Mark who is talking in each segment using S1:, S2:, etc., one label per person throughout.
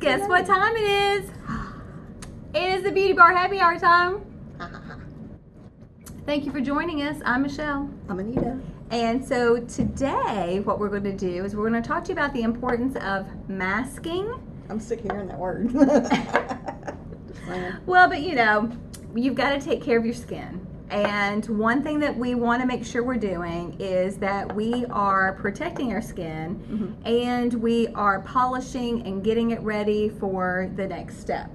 S1: guess what time it is? It is the Beauty Bar Happy Hour time. Thank you for joining us. I'm Michelle.
S2: I'm Anita.
S1: And so today what we're going to do is we're going to talk to you about the importance of masking.
S2: I'm sick of hearing that word.
S1: Well, but you know, you've got to take care of your skin. And one thing that we want to make sure we're doing is that we are protecting our skin and we are polishing and getting it ready for the next step.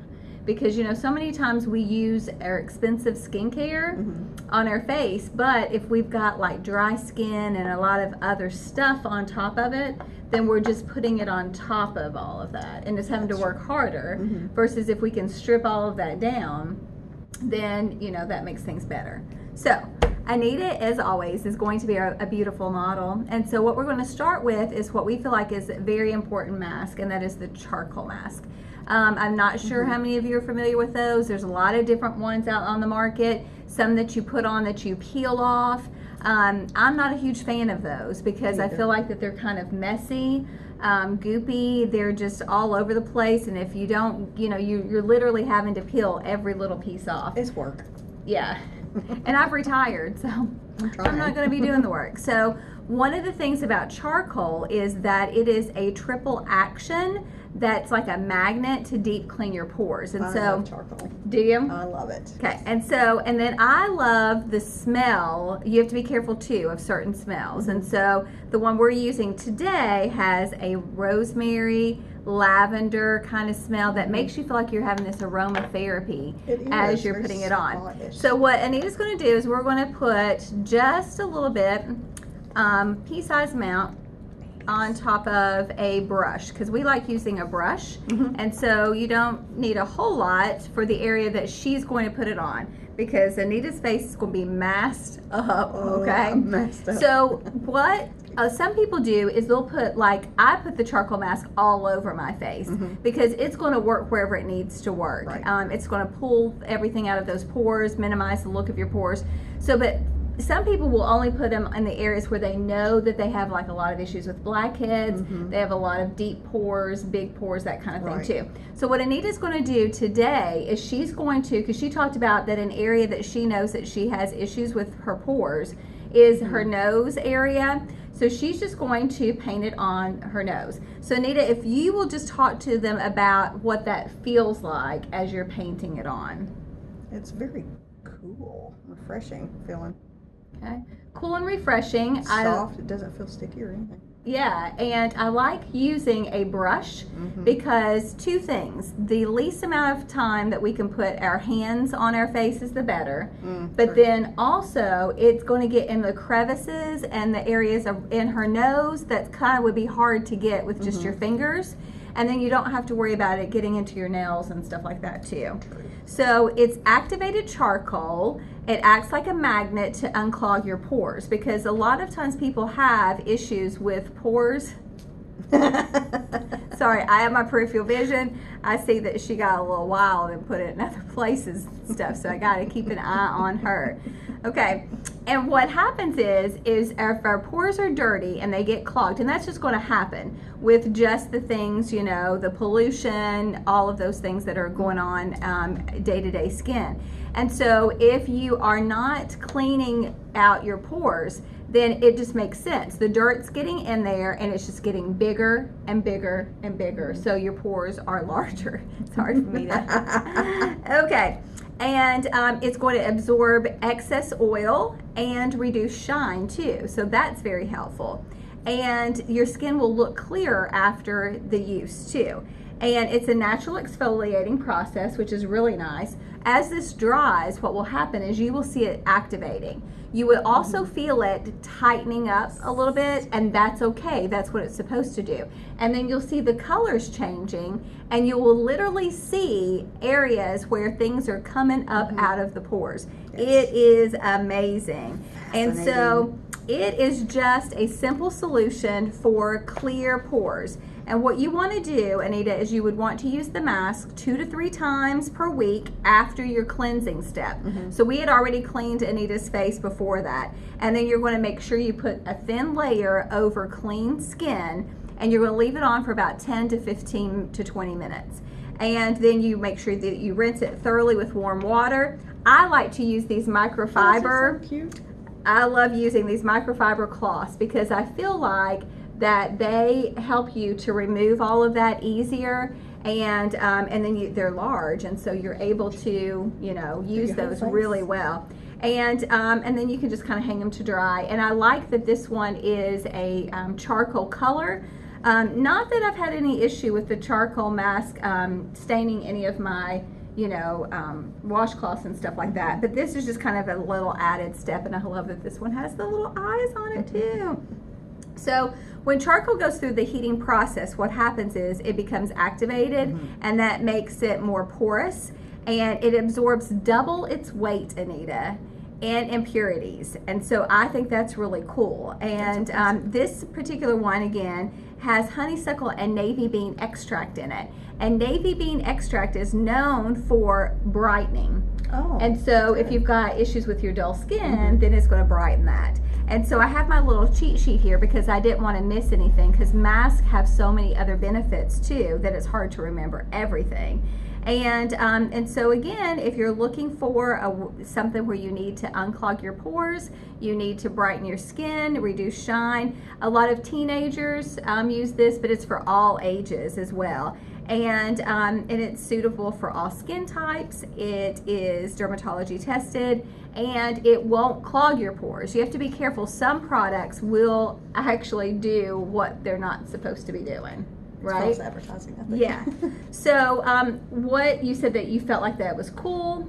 S1: Because you know, so many times we use our expensive skincare on our face, but if we've got like dry skin and a lot of other stuff on top of it, then we're just putting it on top of all of that and just having to work harder. Versus if we can strip all of that down, then you know that makes things better. So Anita, as always, is going to be a beautiful model, and so what we're going to start with is what we feel like is a very important mask, and that is the charcoal mask. I'm not sure how many of you are familiar with those. There's a lot of different ones out on the market. Some that you put on that you peel off. I'm not a huge fan of those because I feel like that they're kind of messy, goopy. They're just all over the place, and if you don't, you know, you're literally having to peel every little piece off.
S2: It's work.
S1: Yeah. And I've retired, so I'm not going to be doing the work. So one of the things about charcoal is that it is a triple action that's like a magnet to deep clean your pores. And
S2: I
S1: so
S2: love charcoal.
S1: Do you?
S2: I love it.
S1: Okay, and then I love the smell. You have to be careful too of certain smells. And so the one we're using today has a rosemary, lavender kind of smell that makes you feel like you're having this aromatherapy as you're putting it on.
S2: Stylish.
S1: So what Anita's going to do is we're going to put just a little bit, pea-sized amount on top of a brush, because we like using a brush, and so you don't need a whole lot for the area that she's going to put it on, because Anita's face is going to be masked up. Okay,
S2: messed up.
S1: So what some people do is they'll put, like I put the charcoal mask all over my face because it's going to work wherever it needs to work.
S2: Right.
S1: It's going to pull everything out of those pores, minimize the look of your pores. So, but some people will only put them in the areas where they know that they have like a lot of issues with blackheads. They have a lot of deep pores, big pores, that kind of thing too. So what Anita's going to do today is she's going to, because she talked about that an area that she knows that she has issues with her pores is her nose area. So she's just going to paint it on her nose. So Anita, if you will just talk to them about what that feels like as you're painting it on.
S2: It's very cool, refreshing feeling.
S1: Okay, cool and refreshing.
S2: It's soft. It doesn't feel sticky or anything.
S1: Yeah, and I like using a brush because two things. The least amount of time that we can put our hands on our faces, the better. But then also, it's going to get in the crevices and the areas in her nose that kind of would be hard to get with just your fingers. And then you don't have to worry about it getting into your nails and stuff like that too. So it's activated charcoal. It acts like a magnet to unclog your pores, because a lot of times people have issues with pores. Sorry, I have my peripheral vision. I see that she got a little wild and put it in other places and stuff, so I got to keep an eye on her. Okay, and what happens is if our pores are dirty and they get clogged, and that's just going to happen with just the things, you know, the pollution, all of those things that are going on day-to-day skin. And so if you are not cleaning out your pores, then it just makes sense. The dirt's getting in there and it's just getting bigger and bigger and bigger. So your pores are larger. It's hard for me to. Okay. And it's going to absorb excess oil and reduce shine too. So that's very helpful. And your skin will look clearer after the use too. And it's a natural exfoliating process, which is really nice. As this dries, what will happen is you will see it activating. You will also feel it tightening up a little bit, and that's okay. That's what it's supposed to do. And then you'll see the colors changing, and you will literally see areas where things are coming up out of the pores. It is amazing. And so it is just a simple solution for clear pores. And what you want to do, Anita, is you would want to use the mask 2 to 3 times per week after your cleansing step. So we had already cleaned Anita's face before that. And then you're going to make sure you put a thin layer over clean skin. and you're going to leave it on for about 10 to 15 to 20 minutes. And then you make sure that you rinse it thoroughly with warm water. I like to use these microfiber.
S2: So cute.
S1: I love using these microfiber cloths because I feel like that they help you to remove all of that easier, and then they're large, and so you're able to, you know, use
S2: your whole
S1: those
S2: face.
S1: really well. And then you can just kind of hang them to dry. And I like that this one is a charcoal color. Not that I've had any issue with the charcoal mask staining any of my, you know, washcloths and stuff like that. But this is just kind of a little added step, and I love that this one has the little eyes on it too. So when charcoal goes through the heating process, what happens is it becomes activated, and that makes it more porous, and it absorbs double its weight, Anita, in impurities. And so I think that's really cool. And this particular one, again, has honeysuckle and navy bean extract in it. And navy bean extract is known for brightening.
S2: Oh.
S1: And so if you've got issues with your dull skin, then it's going to brighten that. And so I have my little cheat sheet here because I didn't want to miss anything, because masks have so many other benefits too that it's hard to remember everything. And so again, if you're looking for something where you need to unclog your pores, you need to brighten your skin, reduce shine. A lot of teenagers use this, but it's for all ages as well. And it's suitable for all skin types. It is dermatology tested, and it won't clog your pores. You have to be careful. Some products will actually do what they're not supposed to be doing. Right?
S2: False advertising, I think.
S1: Yeah. So what you said that you felt like that was cool.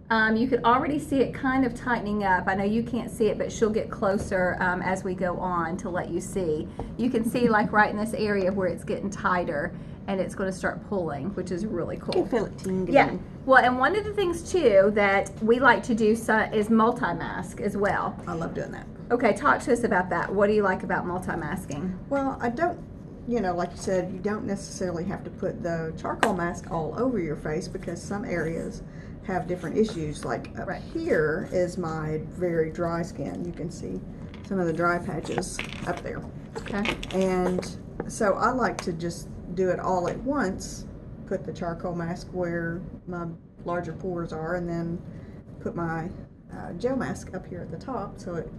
S1: You could already see it kind of tightening up. I know you can't see it, but she'll get closer as we go on to let you see. You can see like right in this area where it's getting tighter, and it's going to start pulling, which is really cool.
S2: You can feel it tingling.
S1: Yeah. Well, and one of the things too that we like to do is multi-mask as well.
S2: I love doing that.
S1: Okay, talk to us about that. What do you like about multi-masking?
S2: Well, I don't, you know, like you said, you don't necessarily have to put the charcoal mask all over your face, because some areas have different issues. Like up here is my very dry skin. You can see some of the dry patches up there.
S1: Okay.
S2: And so I like to just do it all at once, put the charcoal mask where my larger pores are, and then put my gel mask up here at the top, so it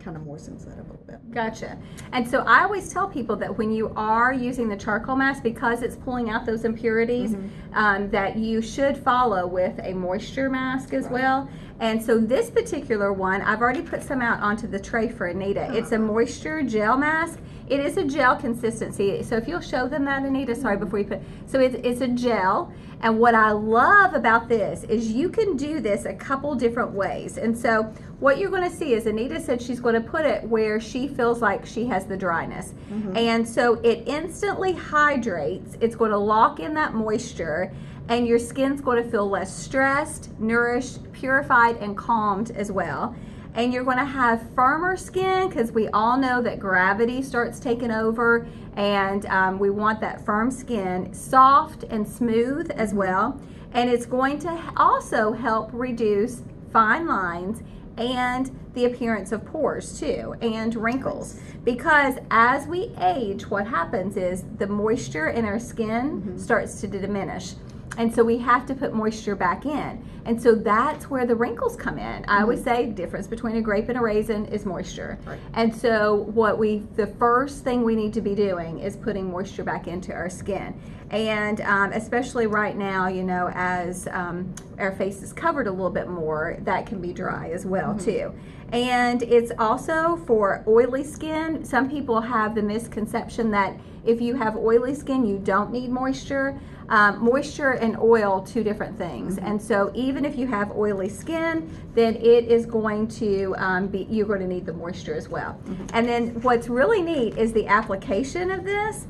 S2: kind of moistens that up a little bit.
S1: Gotcha. And so I always tell people that when you are using the charcoal mask, because it's pulling out those impurities, that you should follow with a moisture mask as well. And so this particular one, I've already put some out onto the tray for Anita. It's a moisture gel mask. It is a gel consistency. So if you'll show them that, Anita, sorry, before you put, so it's a gel. And what I love about this is you can do this a couple different ways. And so what you're going to see is Anita said she's going to put it where she feels like she has the dryness. And so it instantly hydrates. It's going to lock in that moisture, and your skin's going to feel less stressed, nourished, purified, and calmed as well. And you're going to have firmer skin, because we all know that gravity starts taking over, and we want that firm skin, soft and smooth as well. And it's going to also help reduce fine lines and the appearance of pores too, and wrinkles. Because as we age, what happens is the moisture in our skin starts to diminish. And so we have to put moisture back in. And so that's where the wrinkles come in. I always say the difference between a grape and a raisin is moisture. And so the first thing we need to be doing is putting moisture back into our skin. And especially right now, you know, as our face is covered a little bit more, that can be dry as well too. And it's also for oily skin. Some people have the misconception that if you have oily skin, you don't need moisture. Moisture and oil, two different things. And so even if you have oily skin, then it is going to you're going to need the moisture as well. And then what's really neat is the application of this.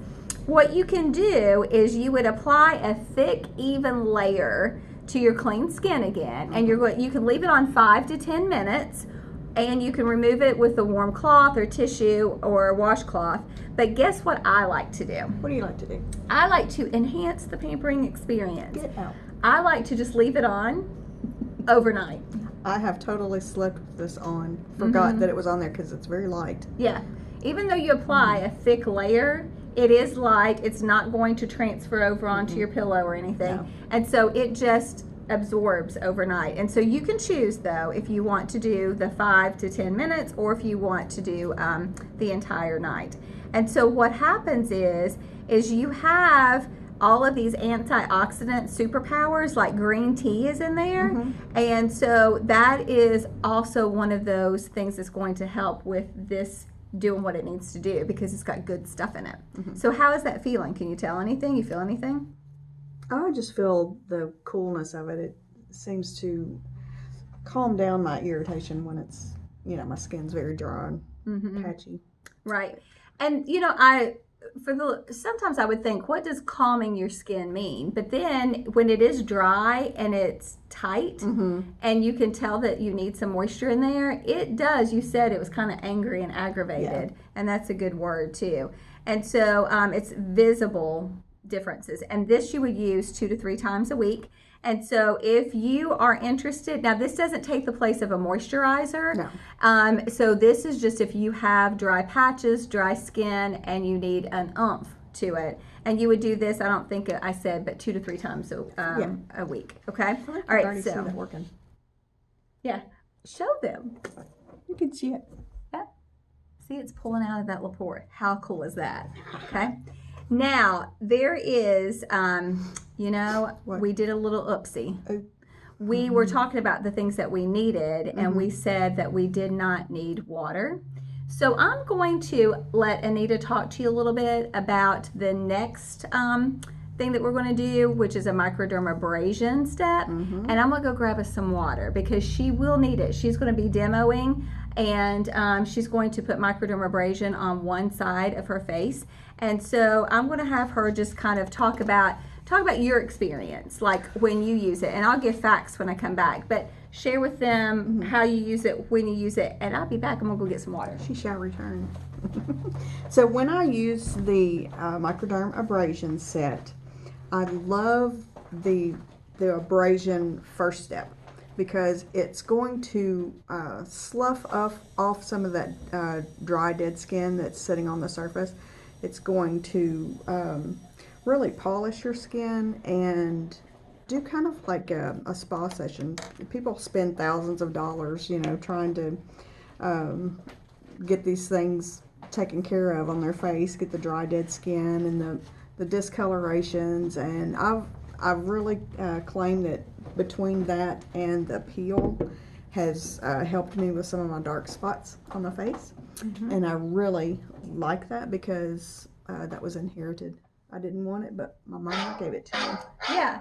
S1: What you can do is you would apply a thick, even layer to your clean skin again, and you can leave it on 5 to 10 minutes. And you can remove it with a warm cloth or tissue or a washcloth. But guess what I like to do?
S2: What do you like to do?
S1: I like to enhance the pampering experience.
S2: Get out.
S1: I like to just leave it on overnight.
S2: I have totally slept with this on. Forgot that it was on there because it's very light.
S1: Yeah. Even though you apply a thick layer, It is light. It's not going to transfer over onto your pillow or anything.
S2: No.
S1: And so it just absorbs overnight. And so you can choose, though, if you want to do the 5 to 10 minutes or if you want to do the entire night. And so what happens is you have all of these antioxidant superpowers, like green tea is in there. And so that is also one of those things that's going to help with this doing what it needs to do, because it's got good stuff in it. So how is that feeling? Can you tell anything? You feel anything?
S2: I just feel the coolness of it. It seems to calm down my irritation when it's, my skin's very dry and patchy.
S1: Right. And sometimes I would think, what does calming your skin mean? But then when it is dry and it's tight and you can tell that you need some moisture in there, it does. You said it was kind of angry and aggravated, and that's a good word too. And so it's visible differences. And this you would use 2 to 3 times a week. And so if you are interested, now this doesn't take the place of a moisturizer.
S2: No.
S1: So this is just if you have dry patches, dry skin, and you need an oomph to it. And you would do this, I don't think I said, but 2 to 3 times a week. Okay? All right,
S2: so. See that working.
S1: Yeah. Show them.
S2: You can see it.
S1: Yeah. See, it's pulling out of that LaPorte. How cool is that? Okay? Now, there is,
S2: What?
S1: we did a little oopsie.
S2: Oh.
S1: We were talking about the things that we needed, and we said that we did not need water. So I'm going to let Anita talk to you a little bit about the next thing that we're going to do, which is a microdermabrasion step. And I'm going to go grab us some water because she will need it. She's going to be demoing, and she's going to put microdermabrasion on one side of her face. And so I'm going to have her just kind of talk about your experience, like when you use it. And I'll give facts when I come back, but share with them how you use it, when you use it, and I'll be back. I'm going to go get some water.
S2: She shall return. So when I use the microdermabrasion set, I love the abrasion first step, because it's going to slough off some of that dry, dead skin that's sitting on the surface. It's going to really polish your skin and do kind of like a spa session. People spend thousands of dollars, trying to get these things taken care of on their face, get the dry, dead skin and the discolorations. And I've really claimed that between that and the peel has helped me with some of my dark spots on my face. And I really like that because that was inherited. I didn't want it, but my mama gave it to me.
S1: Yeah.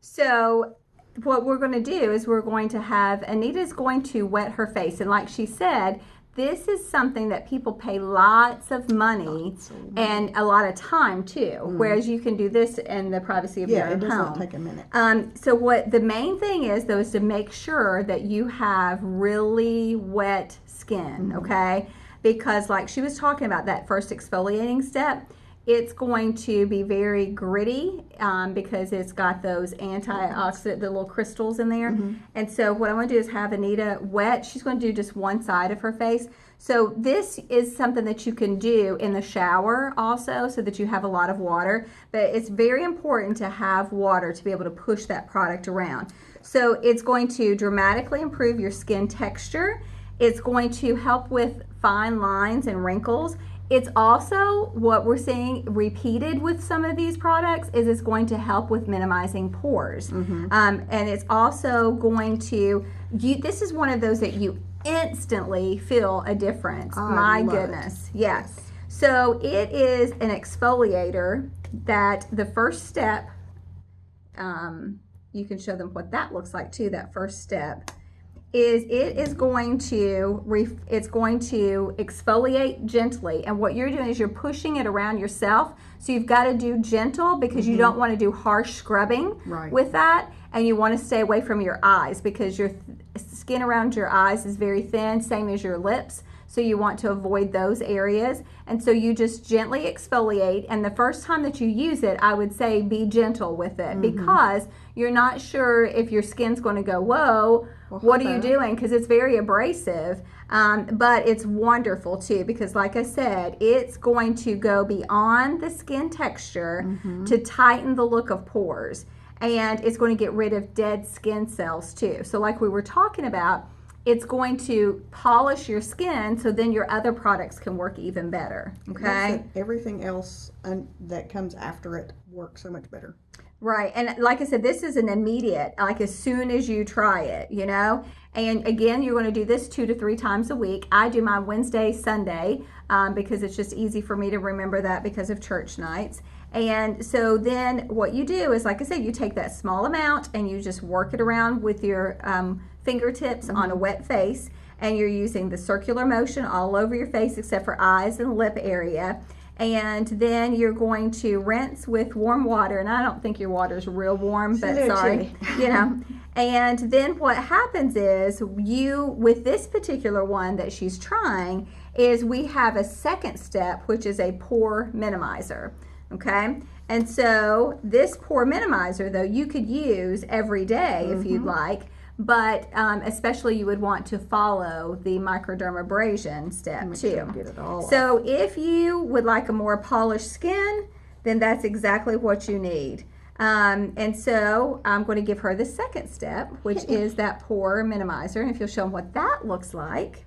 S1: So what we're going to do is we're going to have, Anita's going to wet her face. And like she said, this is something that people pay lots of money and a lot of time too. Whereas you can do this in the privacy of your own home.
S2: Yeah, it doesn't take a minute.
S1: So what the main thing is, though, is to make sure that you have really wet skin, okay? Because like she was talking about that first exfoliating step, it's going to be very gritty because it's got those antioxidant, the little crystals in there. And so what I'm going to do is have Anita wet. She's going to do just one side of her face. So this is something that you can do in the shower also, so that you have a lot of water. But it's very important to have water to be able to push that product around. So it's going to dramatically improve your skin texture. It's going to help with fine lines and wrinkles. It's also, what we're seeing repeated with some of these products, is it's going to help with minimizing pores. And it's also going to, this is one of those that you instantly feel a difference. My goodness. Yes. So it is an exfoliator that the first step, you can show them what that looks like too, that first step. It's going to exfoliate gently, and what you're doing is you're pushing it around yourself. So you've got to do gentle because you don't want to do harsh scrubbing with that, and you want to stay away from your eyes because your skin around your eyes is very thin, same as your lips. So you want to avoid those areas. And so you just gently exfoliate. And the first time that you use it, I would say be gentle with it because you're not sure if your skin's going to go, whoa, what are you doing? Because it's very abrasive. But it's wonderful too because like I said, it's going to go beyond the skin texture to tighten the look of pores. And it's going to get rid of dead skin cells too. So like we were talking about, it's going to polish your skin so then your other products can work even better. Okay?
S2: Everything else that comes after it works so much better.
S1: Right. And like I said, this is an immediate, like as soon as you try it, you know. And again, you're going to do this 2 to 3 times a week. I do mine Wednesday, Sunday, because it's just easy for me to remember that because of church nights. And so then what you do is, like I said, you take that small amount and you just work it around with your fingertips on a wet face. And you're using the circular motion all over your face except for eyes and lip area. And then you're going to rinse with warm water. And I don't think your water is real warm, but sorry, you know. And then what happens is with this particular one that she's trying, is we have a second step, which is a pore minimizer. Okay. And so this pore minimizer, though, you could use every day if you'd like. But especially you would want to follow the microdermabrasion step too. So if you would like a more polished skin, then that's exactly what you need. And so I'm going to give her the second step, which is that pore minimizer. And if you'll show them what that looks like.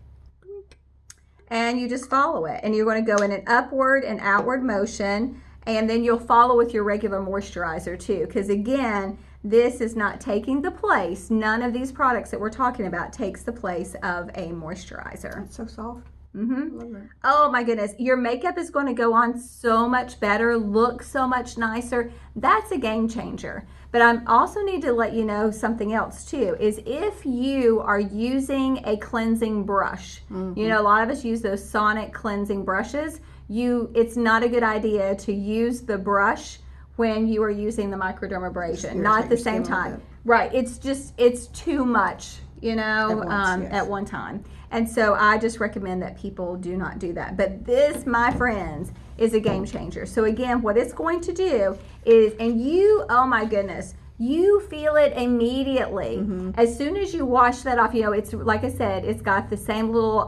S1: And you just follow it. And you're going to go in an upward and outward motion. And then you'll follow with your regular moisturizer too. Because again, this is not taking the place. None of these products that we're talking about takes the place of a moisturizer.
S2: It's so soft.
S1: Love it. Oh my goodness. Your makeup is going to go on so much better, look so much nicer. That's a game changer. But I also need to let you know something else too, is if you are using a cleansing brush, you know, a lot of us use those sonic cleansing brushes. It's not a good idea to use the brush when you are using the microdermabrasion, not at the same time. Right, it's too much, you know, at one time. And so I just recommend that people do not do that. But this, my friends, is a game changer. So again, what it's going to do is, and you, oh my goodness, you feel it immediately. As soon as you wash that off, you know, it's like I said, it's got the same little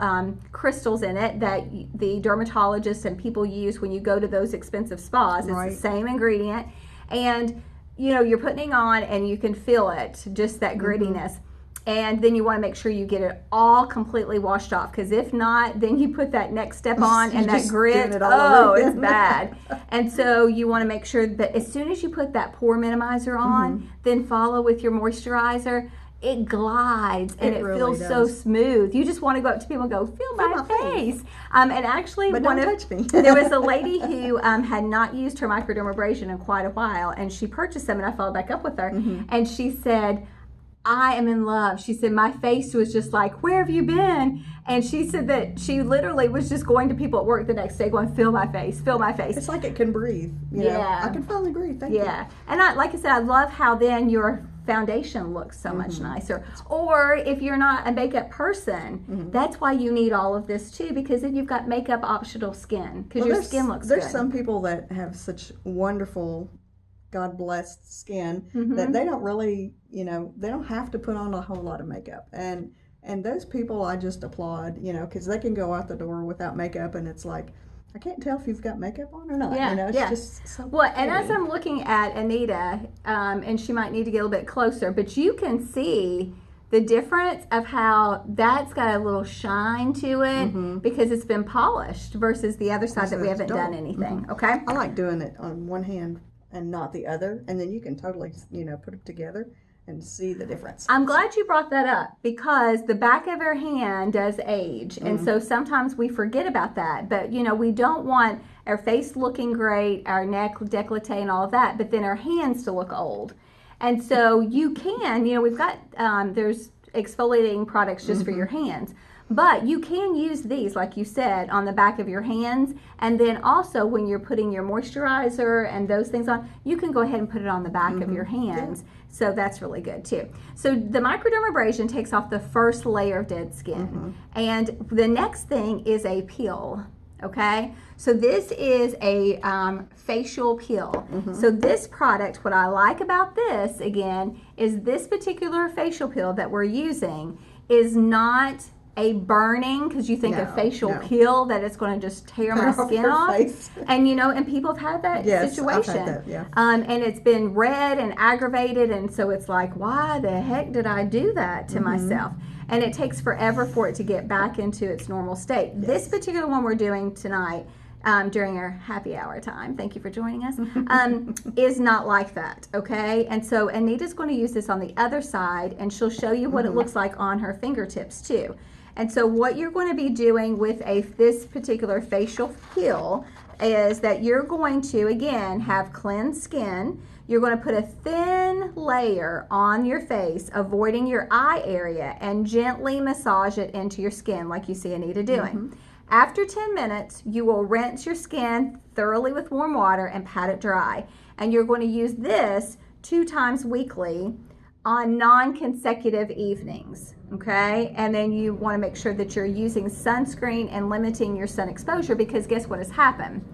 S1: crystals in it that the dermatologists and people use when you go to those expensive spas. It's the same ingredient. And, you know, you're putting it on and you can feel it, just that grittiness. And then you want to make sure you get it all completely washed off, because if not, then you put that next step on and that grit, it's bad. And so you want to make sure that as soon as you put that pore minimizer on, then follow with your moisturizer. It glides and it really feels so smooth. You just want to go up to people and go, feel my face. And actually,
S2: but don't touch me.
S1: There was a lady who had not used her microdermabrasion in quite a while, and she purchased them, and I followed back up with her, and she said, I am in love. She said, my face was just like, where have you been? And she said that she literally was just going to people at work the next day going, feel my face, feel my face.
S2: It's like it can breathe. You know? I can finally breathe. Thank you.
S1: And like I said, I love how then your foundation looks so much nicer. Or if you're not a makeup person, that's why you need all of this too, because then you've got makeup optional skin, because your skin looks good.
S2: There's some people that have such wonderful, God blessed skin that they don't really, you know, they don't have to put on a whole lot of makeup. And those people I just applaud, you know, because they can go out the door without makeup and it's like, I can't tell if you've got makeup on or not. You know, it's just so
S1: well, and as I'm looking at Anita, and she might need to get a little bit closer, but you can see the difference of how that's got a little shine to it because it's been polished versus the other side that we haven't done anything. Okay.
S2: I like doing it on one hand and not the other, and then you can totally, you know, put it together and see the difference.
S1: I'm glad you brought that up, because the back of our hand does age, and so sometimes we forget about that. But you know, we don't want our face looking great, our neck, décolleté, and all of that, but then our hands to look old. And so you can, you know, we've got there's exfoliating products just for your hands. But you can use these, like you said, on the back of your hands. And then also when you're putting your moisturizer and those things on, you can go ahead and put it on the back of your hands. Yeah. So that's really good too. So the microdermabrasion takes off the first layer of dead skin. And the next thing is a peel. Okay, so this is a facial peel. So this product, what I like about this again is this particular facial peel that we're using is not a burning, because you think of facial peel that it's going to just tear my skin off. And you know, and people have had that situation. I've had that, yeah. And it's been red and aggravated, and so it's like, why the heck did I do that to myself? And it takes forever for it to get back into its normal state. This particular one we're doing tonight during our happy hour time, thank you for joining us, is not like that, okay? And so Anita's going to use this on the other side, and she'll show you what it looks like on her fingertips too. And so what you're going to be doing with this particular facial peel is that you're going to, again, have cleansed skin. You're going to put a thin layer on your face, avoiding your eye area, and gently massage it into your skin like you see Anita doing. After 10 minutes, you will rinse your skin thoroughly with warm water and pat it dry. And you're going to use this 2 times weekly on non-consecutive evenings, okay? And then you want to make sure that you're using sunscreen and limiting your sun exposure, because guess what has happened?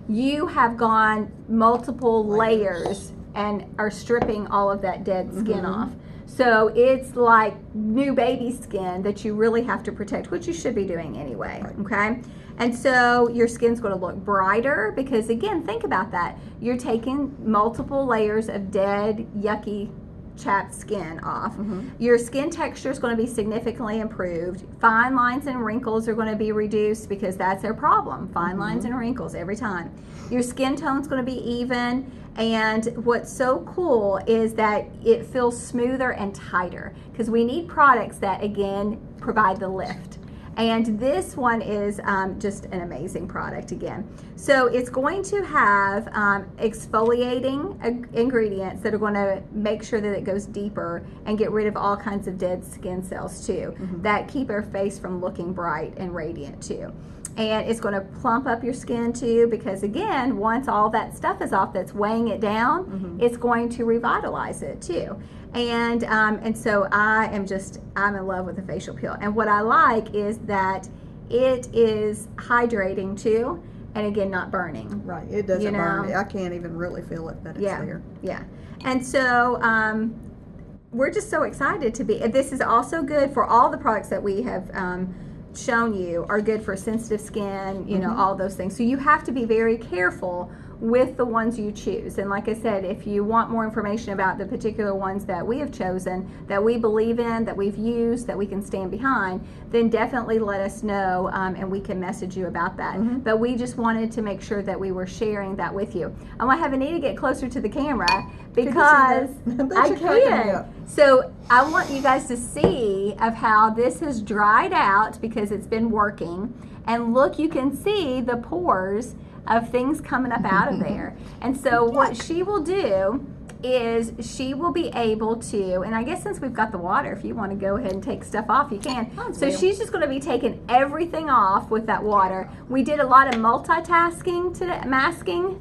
S1: You have gone multiple layers and are stripping all of that dead skin off. So it's like new baby skin that you really have to protect, which you should be doing anyway, okay? And so your skin's going to look brighter because, again, think about that. You're taking multiple layers of dead, yucky, chapped skin off. Your skin texture is going to be significantly improved. Fine lines and wrinkles are going to be reduced because that's their problem. Fine lines and wrinkles every time. Your skin tone is going to be even. And what's so cool is that it feels smoother and tighter, because we need products that, again, provide the lift. And this one is just an amazing product again. So it's going to have exfoliating ingredients that are going to make sure that it goes deeper and get rid of all kinds of dead skin cells too, that keep our face from looking bright and radiant too. And it's going to plump up your skin too, because again, once all that stuff is off that's weighing it down, it's going to revitalize it too. And so I'm in love with the facial peel. And what I like is that it is hydrating too, and again, not burning.
S2: Right, it doesn't burn. I can't even really feel it that it's there.
S1: Yeah, and so we're just so excited to be. This is also good for all the products that we have shown you are good for sensitive skin, you know, all those things. So you have to be very careful with the ones you choose. And like I said, if you want more information about the particular ones that we have chosen, that we believe in, that we've used, that we can stand behind, then definitely let us know, and we can message you about that. But we just wanted to make sure that we were sharing that with you. I want to have Anita get closer to the camera because I can. So I want you guys to see of how this has dried out because it's been working. And look, you can see the pores of things coming up out of there. And so what she will do is she will be able to, and I guess since we've got the water, if you want to go ahead and take stuff off, you can. So she's just going to be taking everything off with that water. We did a lot of multitasking today, masking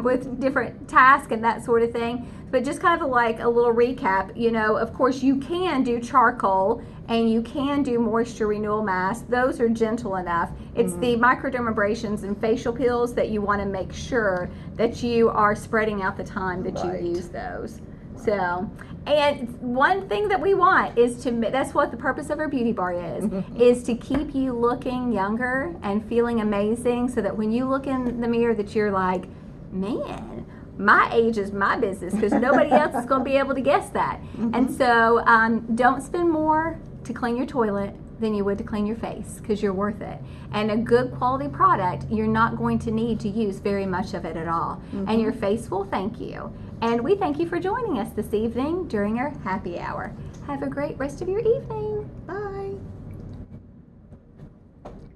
S1: with different tasks and that sort of thing. But just kind of like a little recap, you know, of course you can do charcoal and you can do moisture renewal masks. Those are gentle enough. It's the microdermabrasions and facial peels that you want to make sure that you are spreading out the time that you use those. So, and one thing that we want is to, that's what the purpose of our beauty bar is to keep you looking younger and feeling amazing, so that when you look in the mirror that you're like, man, my age is my business, because nobody else is going to be able to guess that. And so don't spend more to clean your toilet than you would to clean your face, because you're worth it. And a good quality product, you're not going to need to use very much of it at all. And your face will thank you. And we thank you for joining us this evening during our happy hour. Have a great rest of your evening.
S2: Bye.